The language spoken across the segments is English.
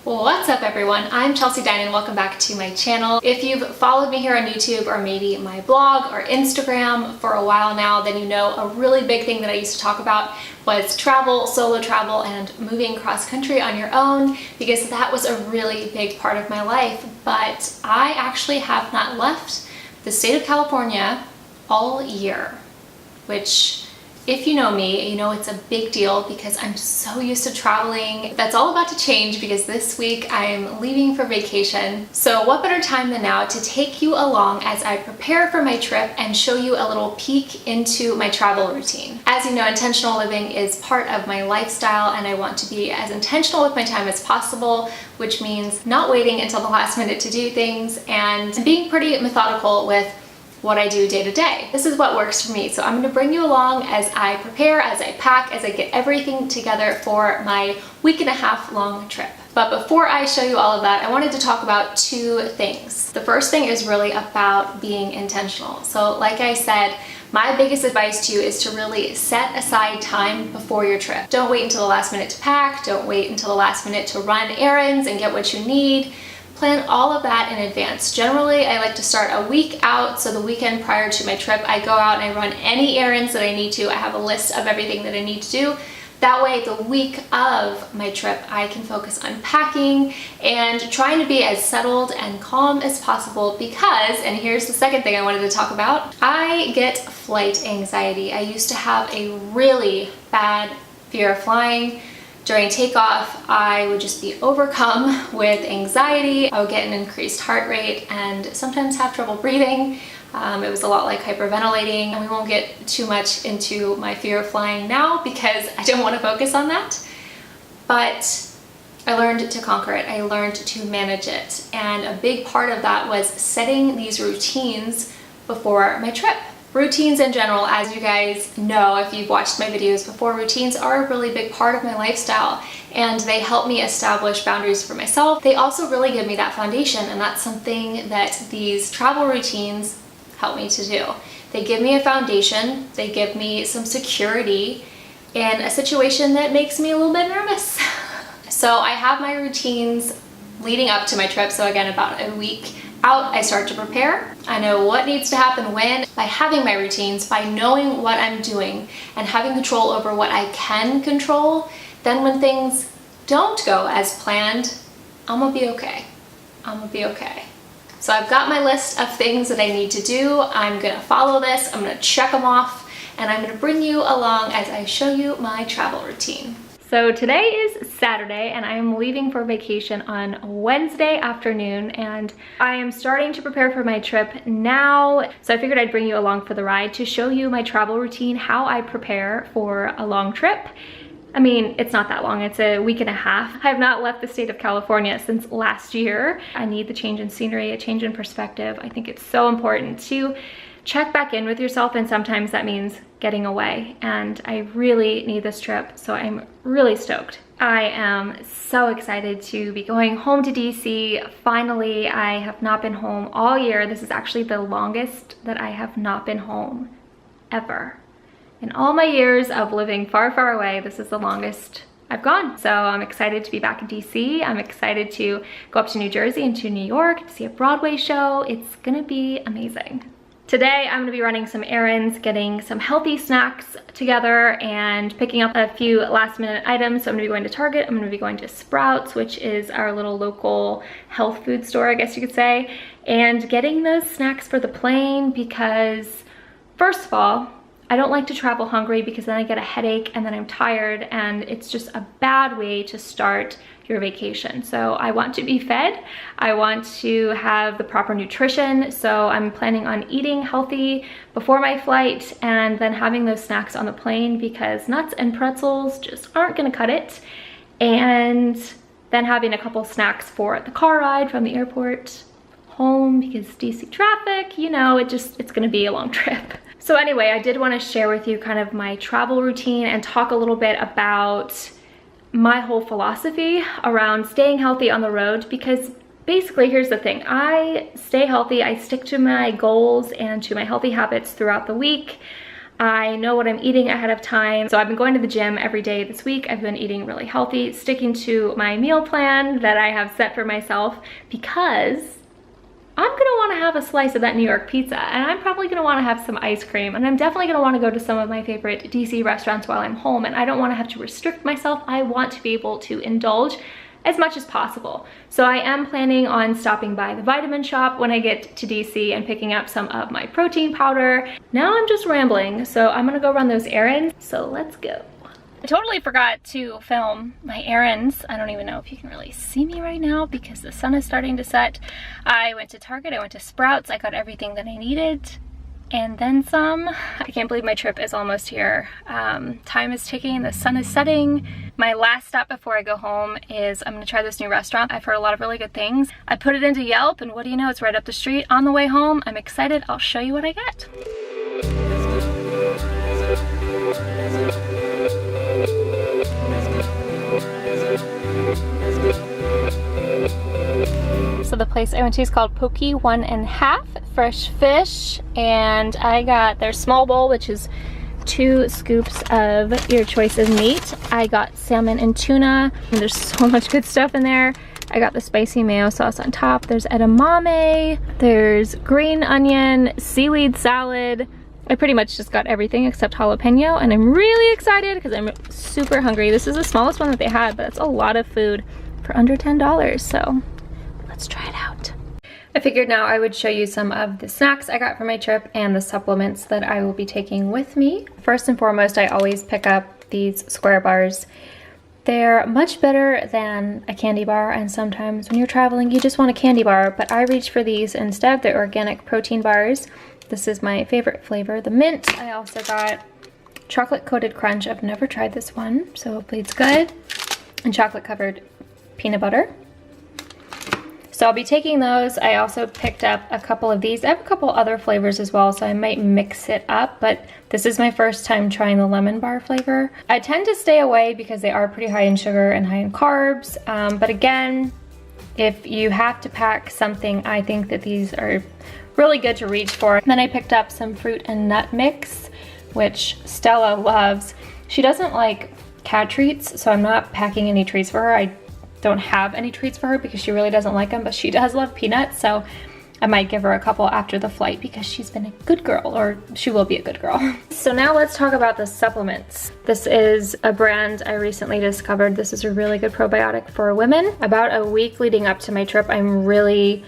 What's up everyone? I'm Chelsea Dine and welcome back to my channel. If you've followed me here on YouTube or maybe my blog or Instagram for a while now, then you know a really big thing that I used to talk about was travel, solo travel, and moving cross country on your own, because that was a really big part of my life. But I actually have not left the state of California all year, which, if you know me, you know it's a big deal because I'm so used to traveling. That's all about to change because this week I'm leaving for vacation. So what better time than now to take you along as I prepare for my trip and show you a little peek into my travel routine. As you know, intentional living is part of my lifestyle and I want to be as intentional with my time as possible, which means not waiting until the last minute to do things and being pretty methodical with what I do day to day. This is what works for me. So I'm going to bring you along as I prepare, as I pack, as I get everything together for my week and a half long trip. But before I show you all of that, I wanted to talk about two things. The first thing is really about being intentional. So like I said, my biggest advice to you is to really set aside time before your trip. Don't wait until the last minute to pack. Don't wait until the last minute to run errands and get what you need. Plan all of that in advance. Generally, I like to start a week out, so the weekend prior to my trip, I go out and I run any errands that I need to. I have a list of everything that I need to do. That way, the week of my trip, I can focus on packing and trying to be as settled and calm as possible because, and here's the second thing I wanted to talk about, I get flight anxiety. I used to have a really bad fear of flying. During takeoff, I would just be overcome with anxiety. I would get an increased heart rate and sometimes have trouble breathing. It was a lot like hyperventilating, and we won't get too much into my fear of flying now because I don't want to focus on that. But I learned to conquer it. I learned to manage it. And a big part of that was setting these routines before my trip. Routines in general, as you guys know, if you've watched my videos before, routines are a really big part of my lifestyle and they help me establish boundaries for myself. They also really give me that foundation, and that's something that these travel routines help me to do. They give me a foundation, they give me some security in a situation that makes me a little bit nervous. So I have my routines leading up to my trip, so again, about a week out, I start to prepare. I know what needs to happen when. By having my routines, by knowing what I'm doing and having control over what I can control, then when things don't go as planned, I'm gonna be okay. I'm gonna be okay. So I've got my list of things that I need to do. I'm gonna follow this, I'm gonna check them off, and I'm gonna bring you along as I show you my travel routine. So today is Saturday and I am leaving for vacation on Wednesday afternoon, and I am starting to prepare for my trip now. So I figured I'd bring you along for the ride to show you my travel routine, how I prepare for a long trip. I mean, it's not that long, it's a week and a half. I have not left the state of California since last year. I need the change in scenery, a change in perspective. I think it's so important to check back in with yourself, and sometimes that means getting away, and I really need this trip, so I'm really stoked. I am so excited to be going home to DC. Finally, I have not been home all year. This is actually the longest that I have not been home ever. In all my years of living far, far away, this is the longest I've gone. So I'm excited to be back in DC. I'm excited to go up to New Jersey and to New York to see a Broadway show. It's gonna be amazing. Today, I'm gonna be running some errands, getting some healthy snacks together, and picking up a few last minute items. So I'm gonna be going to Target, I'm gonna be going to Sprouts, which is our little local health food store, I guess you could say, and getting those snacks for the plane because, first of all, I don't like to travel hungry because then I get a headache and then I'm tired, and it's just a bad way to start your vacation. So I want to be fed. I want to have the proper nutrition. So I'm planning on eating healthy before my flight and then having those snacks on the plane because nuts and pretzels just aren't gonna cut it. And then having a couple snacks for the car ride from the airport home because DC traffic, you know, it's gonna be a long trip. So anyway, I did want to share with you kind of my travel routine and talk a little bit about my whole philosophy around staying healthy on the road, because basically here's the thing. I stay healthy, I stick to my goals and to my healthy habits throughout the week. I know what I'm eating ahead of time. So I've been going to the gym every day this week. I've been eating really healthy, sticking to my meal plan that I have set for myself because I'm gonna wanna have a slice of that New York pizza, and I'm probably gonna wanna have some ice cream, and I'm definitely gonna wanna go to some of my favorite DC restaurants while I'm home, and I don't wanna have to restrict myself. I want to be able to indulge as much as possible. So I am planning on stopping by the vitamin shop when I get to DC and picking up some of my protein powder. Now I'm just rambling, so I'm gonna go run those errands, so let's go. I totally forgot to film my errands. I don't even know if you can really see me right now because the sun is starting to set. I went to Target, I went to Sprouts, I got everything that I needed and then some. I can't believe my trip is almost here. Time is ticking, the sun is setting. My last stop before I go home is I'm gonna try this new restaurant. I've heard a lot of really good things. I put it into Yelp and what do you know, it's right up the street. On the way home, I'm excited. I'll show you what I get. So the place I went to is called Pokey 1.5 Fresh Fish, and I got their small bowl, which is 2 scoops of your choice of meat. I got salmon and tuna, and there's so much good stuff in there. I got the spicy mayo sauce on top. There's edamame, there's green onion, seaweed salad. I pretty much just got everything except jalapeno, and I'm really excited because I'm super hungry. This is the smallest one that they had, but it's a lot of food for under $10, so let's try it out. I figured now I would show you some of the snacks I got for my trip and the supplements that I will be taking with me. First and foremost, I always pick up these square bars. They're much better than a candy bar, and sometimes when you're traveling you just want a candy bar, but I reached for these instead. They're organic protein bars. This is my favorite flavor, the mint. I also got chocolate coated crunch. I've never tried this one, so hopefully it's good. And chocolate covered peanut butter. So I'll be taking those. I also picked up a couple of these. I have a couple other flavors as well, so I might mix it up, but this is my first time trying the lemon bar flavor. I tend to stay away because they are pretty high in sugar and high in carbs, but again, if you have to pack something, I think that these are really good to reach for. Then I picked up some fruit and nut mix, which Stella loves. She doesn't like cat treats, so I'm not packing any treats for her. I don't have any treats for her because she really doesn't like them, but she does love peanuts, so I might give her a couple after the flight because she's been a good girl, or she will be a good girl. So now let's talk about the supplements. This is a brand I recently discovered. This is a really good probiotic for women. About a week leading up to my trip, I'm really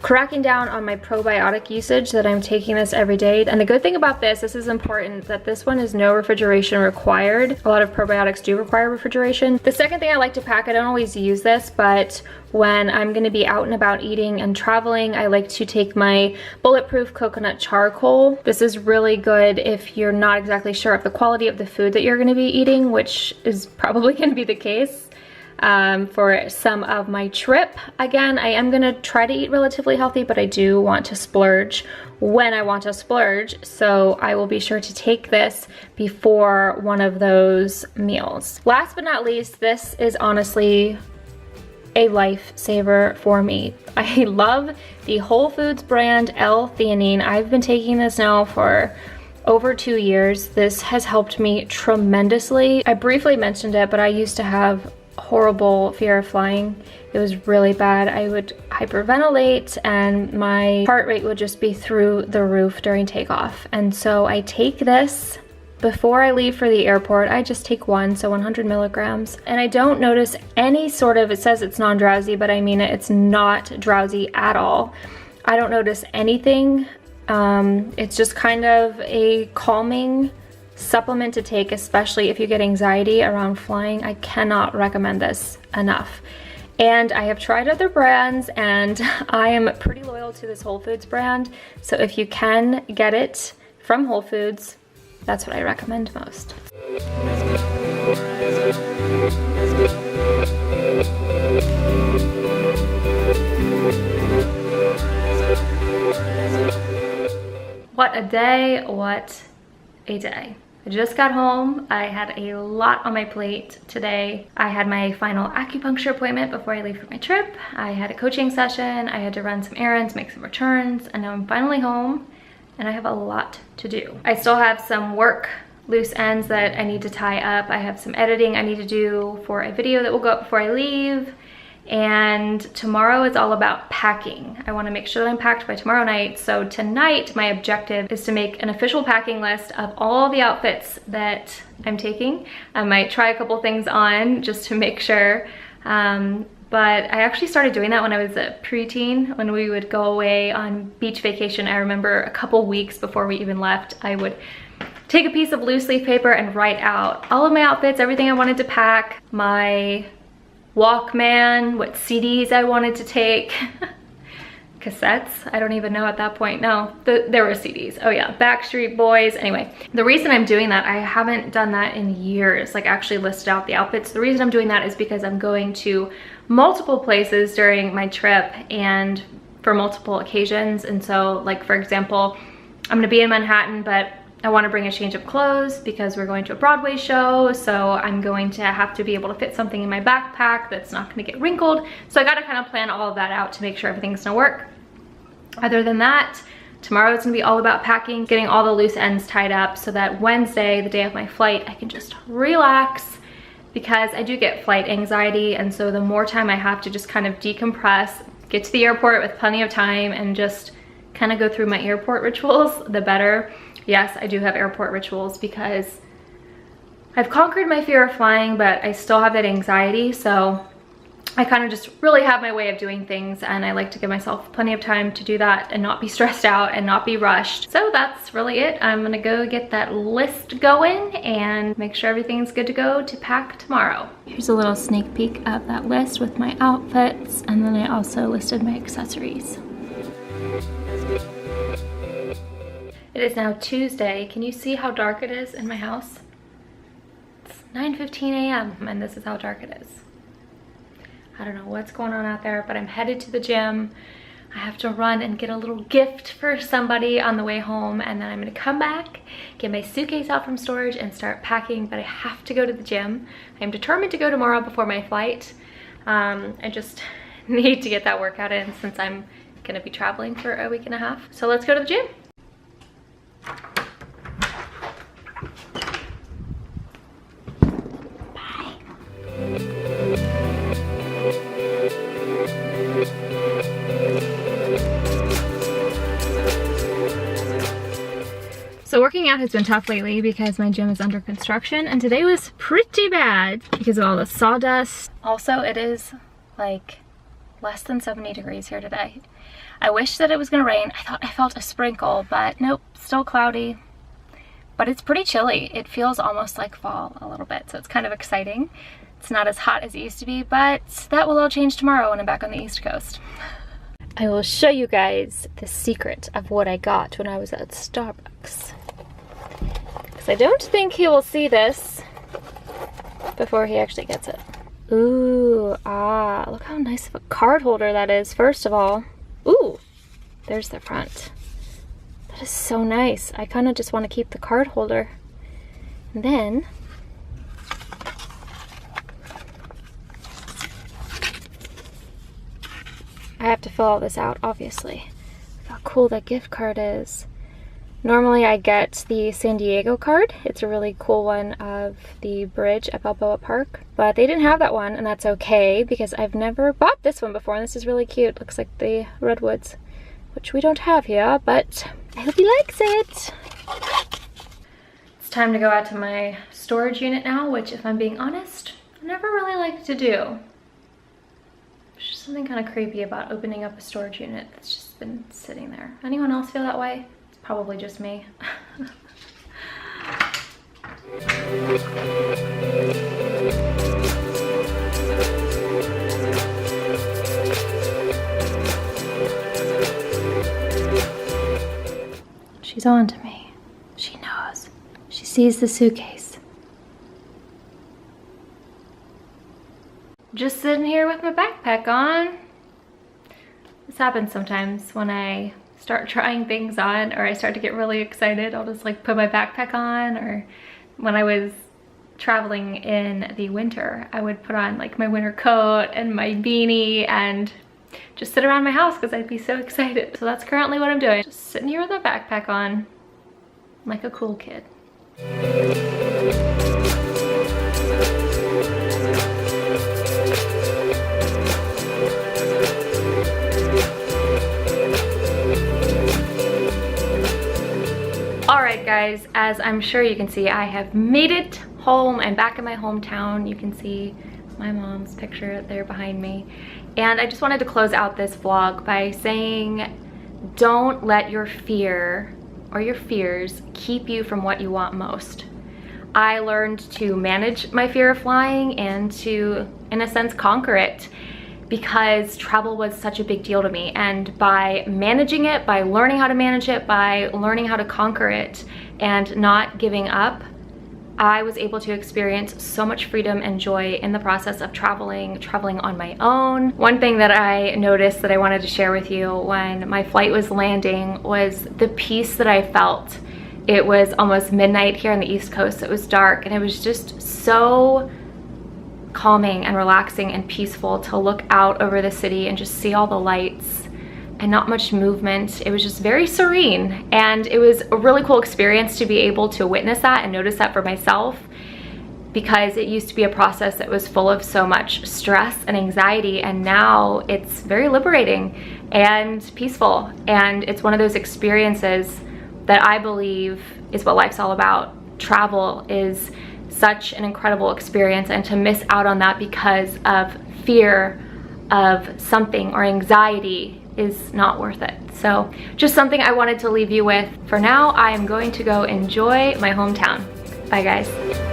cracking down on my probiotic usage, that I'm taking this every day. And the good thing about this is important, that this one is no refrigeration required. A lot of probiotics do require refrigeration. The second thing I like to pack, I don't always use this, but when I'm gonna be out and about eating and traveling, I like to take my bulletproof coconut charcoal. This is really good if you're not exactly sure of the quality of the food that you're gonna be eating, which is probably gonna be the case. For some of my trip. Again, I am gonna try to eat relatively healthy, but I do want to splurge when I want to splurge, so I will be sure to take this before one of those meals. Last but not least, this is honestly a lifesaver for me. I love the Whole Foods brand L-Theanine. I've been taking this now for over 2 years. This has helped me tremendously. I briefly mentioned it, but I used to have horrible fear of flying. It was really bad. I would hyperventilate and my heart rate would just be through the roof during takeoff. And so I take this before I leave for the airport. I just take one, so 100 milligrams. And I don't notice any sort of, it says it's non-drowsy, but I mean it's not drowsy at all. I don't notice anything. It's just kind of a calming supplement to take, especially if you get anxiety around flying. I cannot recommend this enough. And I have tried other brands and I am pretty loyal to this Whole Foods brand. So if you can get it from Whole Foods, that's what I recommend most. What a day, what a day. I just got home. I had a lot on my plate today. I had my final acupuncture appointment before I leave for my trip. I had a coaching session. I had to run some errands, make some returns, and now I'm finally home and I have a lot to do. I still have some work loose ends that I need to tie up. I have some editing I need to do for a video that will go up before I leave. And tomorrow is all about packing. I want to make sure that I'm packed by tomorrow night. So tonight, my objective is to make an official packing list of all the outfits that I'm taking. I might try a couple things on just to make sure. But I actually started doing that when I was a preteen, when we would go away on beach vacation. I remember a couple weeks before we even left, I would take a piece of loose leaf paper and write out all of my outfits, everything I wanted to pack, my Walkman, what CDs I wanted to take, cassettes, I don't even know at that point. No, there were CDs. Oh yeah, Backstreet Boys. Anyway, the reason I'm doing that, I haven't done that in years, like actually listed out the outfits. The reason I'm doing that is because I'm going to multiple places during my trip and for multiple occasions. And so, like for example, I'm gonna be in Manhattan, but I want to bring a change of clothes because we're going to a Broadway show, so I'm going to have to be able to fit something in my backpack that's not going to get wrinkled. So I got to kind of plan all of that out to make sure everything's going to work. Other than that, tomorrow it's going to be all about packing, getting all the loose ends tied up so that Wednesday, the day of my flight, I can just relax, because I do get flight anxiety, and so the more time I have to just kind of decompress, get to the airport with plenty of time, and just kind of go through my airport rituals, the better. Yes, I do have airport rituals because I've conquered my fear of flying, but I still have that anxiety. So I kind of just really have my way of doing things, and I like to give myself plenty of time to do that and not be stressed out and not be rushed. So that's really it. I'm gonna go get that list going and make sure everything's good to go to pack tomorrow. Here's a little sneak peek of that list with my outfits, and then I also listed my accessories. It is now Tuesday. Can you see how dark it is in my house? It's 9:15 a.m. and this is how dark it is. I don't know what's going on out there, but I'm headed to the gym. I have to run and get a little gift for somebody on the way home, and then I'm gonna come back, get my suitcase out from storage and start packing, but I have to go to the gym. I'm determined to go tomorrow before my flight. I just need to get that workout in since I'm gonna be traveling for a week and a half. So let's go to the gym. So working out has been tough lately because my gym is under construction, and today was pretty bad because of all the sawdust. Also, it is like less than 70 degrees here today. I wish that it was gonna rain. I felt a sprinkle, but nope, still cloudy. But it's pretty chilly. It feels almost like fall a little bit, so it's kind of exciting. It's not as hot as it used to be, but that will all change tomorrow when I'm back on the East Coast. I will show you guys the secret of what I got when I was at Starbucks. Because I don't think he will see this before he actually gets it. Ooh, look how nice of a card holder that is, first of all. Ooh, there's the front. That is so nice. I kind of just want to keep the card holder. And then I have to fill all this out, obviously. Look how cool that gift card is. Normally I get the San Diego card. It's a really cool one of the bridge at Balboa Park. But they didn't have that one, and that's okay because I've never bought this one before, and this is really cute. Looks like the redwoods, which we don't have here, but I hope he likes it. It's time to go out to my storage unit now, which, if I'm being honest, I never really like to do. There's just something kind of creepy about opening up a storage unit that's just been sitting there. Anyone else feel that way? It's probably just me. She's on to me. She knows. She sees the suitcase. Just sitting here with my backpack on. This happens sometimes when I start trying things on, or I start to get really excited. I'll just like put my backpack on, or when I was traveling in the winter, I would put on like my winter coat and my beanie and just sit around my house because I'd be so excited. So that's currently what I'm doing. Just sitting here with a backpack on like a cool kid. Alright guys, as I'm sure you can see, I have made it home. I'm back in my hometown. You can see my mom's picture there behind me. And I just wanted to close out this vlog by saying, don't let your fear or your fears keep you from what you want most. I learned to manage my fear of flying and to, in a sense, conquer it, because travel was such a big deal to me. And by managing it, by learning how to manage it, by learning how to conquer it and not giving up, I was able to experience so much freedom and joy in the process of traveling on my own. One thing that I noticed that I wanted to share with you when my flight was landing was the peace that I felt. It was almost midnight here on the East Coast. It was dark, and it was just so calming and relaxing and peaceful to look out over the city and just see all the lights and not much movement. It was just very serene, and it was a really cool experience to be able to witness that and notice that for myself, because it used to be a process that was full of so much stress and anxiety, and now it's very liberating and peaceful. And it's one of those experiences that I believe is what life's all about. Travel is such an incredible experience, and to miss out on that because of fear of something or anxiety is not worth it. So just something I wanted to leave you with. For now, I am going to go enjoy my hometown. Bye guys.